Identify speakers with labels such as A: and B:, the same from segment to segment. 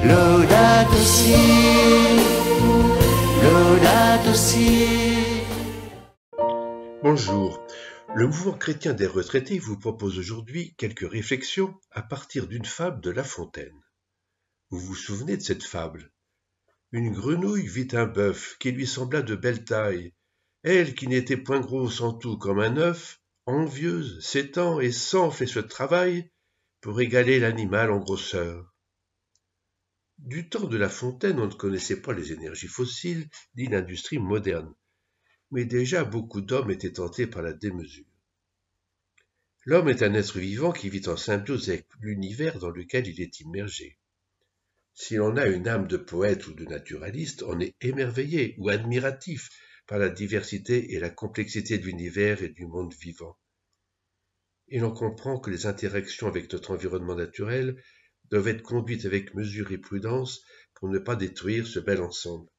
A: Laudato si, Laudato si.
B: Bonjour, le mouvement chrétien des retraités vous propose aujourd'hui quelques réflexions à partir d'une fable de La Fontaine. Vous vous souvenez de cette fable? Une grenouille vit un bœuf qui lui sembla de belle taille. Elle, qui n'était point grosse en tout comme un œuf, envieuse, s'étend et s'enfle et se travaille pour égaler l'animal en grosseur. Du temps de La Fontaine, on ne connaissait pas les énergies fossiles ni l'industrie moderne, mais déjà beaucoup d'hommes étaient tentés par la démesure. L'homme est un être vivant qui vit en symbiose avec l'univers dans lequel il est immergé. Si l'on a une âme de poète ou de naturaliste, on est émerveillé ou admiratif par la diversité et la complexité de l'univers et du monde vivant. Et l'on comprend que les interactions avec notre environnement naturel doivent être conduites avec mesure et prudence pour ne pas détruire ce bel ensemble.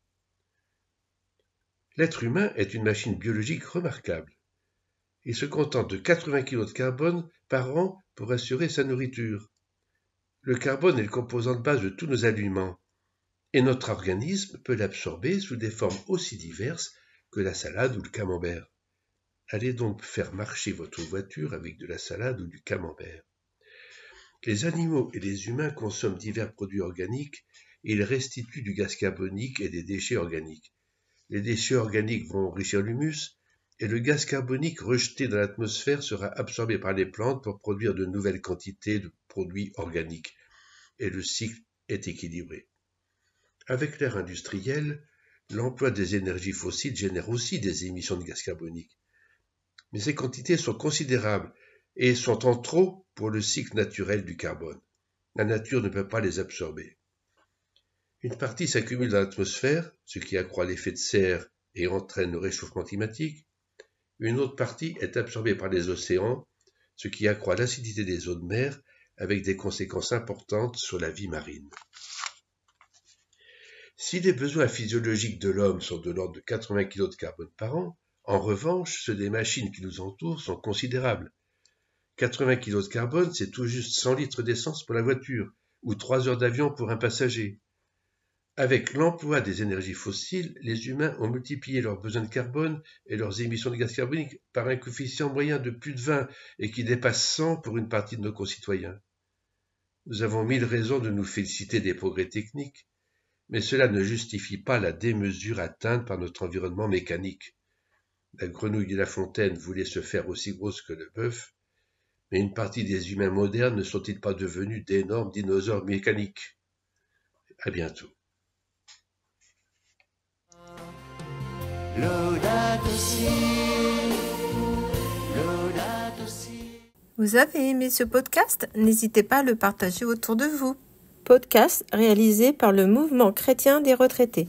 B: L'être humain est une machine biologique remarquable. Il se contente de 80 kg de carbone par an pour assurer sa nourriture. Le carbone est le composant de base de tous nos aliments, et notre organisme peut l'absorber sous des formes aussi diverses que la salade ou le camembert. Allez donc faire marcher votre voiture avec de la salade ou du camembert. Les animaux et les humains consomment divers produits organiques et ils restituent du gaz carbonique et des déchets organiques. Les déchets organiques vont enrichir l'humus et le gaz carbonique rejeté dans l'atmosphère sera absorbé par les plantes pour produire de nouvelles quantités de produits organiques. Et le cycle est équilibré. Avec l'ère industrielle, l'emploi des énergies fossiles génère aussi des émissions de gaz carbonique. Mais ces quantités sont considérables et sont en trop pour le cycle naturel du carbone. La nature ne peut pas les absorber. Une partie s'accumule dans l'atmosphère, ce qui accroît l'effet de serre et entraîne le réchauffement climatique. Une autre partie est absorbée par les océans, ce qui accroît l'acidité des eaux de mer avec des conséquences importantes sur la vie marine. Si les besoins physiologiques de l'homme sont de l'ordre de 80 kg de carbone par an, en revanche, ceux des machines qui nous entourent sont considérables. 80 kg de carbone, c'est tout juste 100 litres d'essence pour la voiture, ou 3 heures d'avion pour un passager. Avec l'emploi des énergies fossiles, les humains ont multiplié leurs besoins de carbone et leurs émissions de gaz carbonique par un coefficient moyen de plus de 20 et qui dépasse 100 pour une partie de nos concitoyens. Nous avons 1000 raisons de nous féliciter des progrès techniques, mais cela ne justifie pas la démesure atteinte par notre environnement mécanique. La grenouille de La Fontaine voulait se faire aussi grosse que le bœuf, mais une partie des humains modernes ne sont-ils pas devenus d'énormes dinosaures mécaniques? À bientôt.
A: Laudato si, Laudato si.
C: Vous avez aimé ce podcast? N'hésitez pas à le partager autour de vous. Podcast réalisé par le Mouvement chrétien des retraités.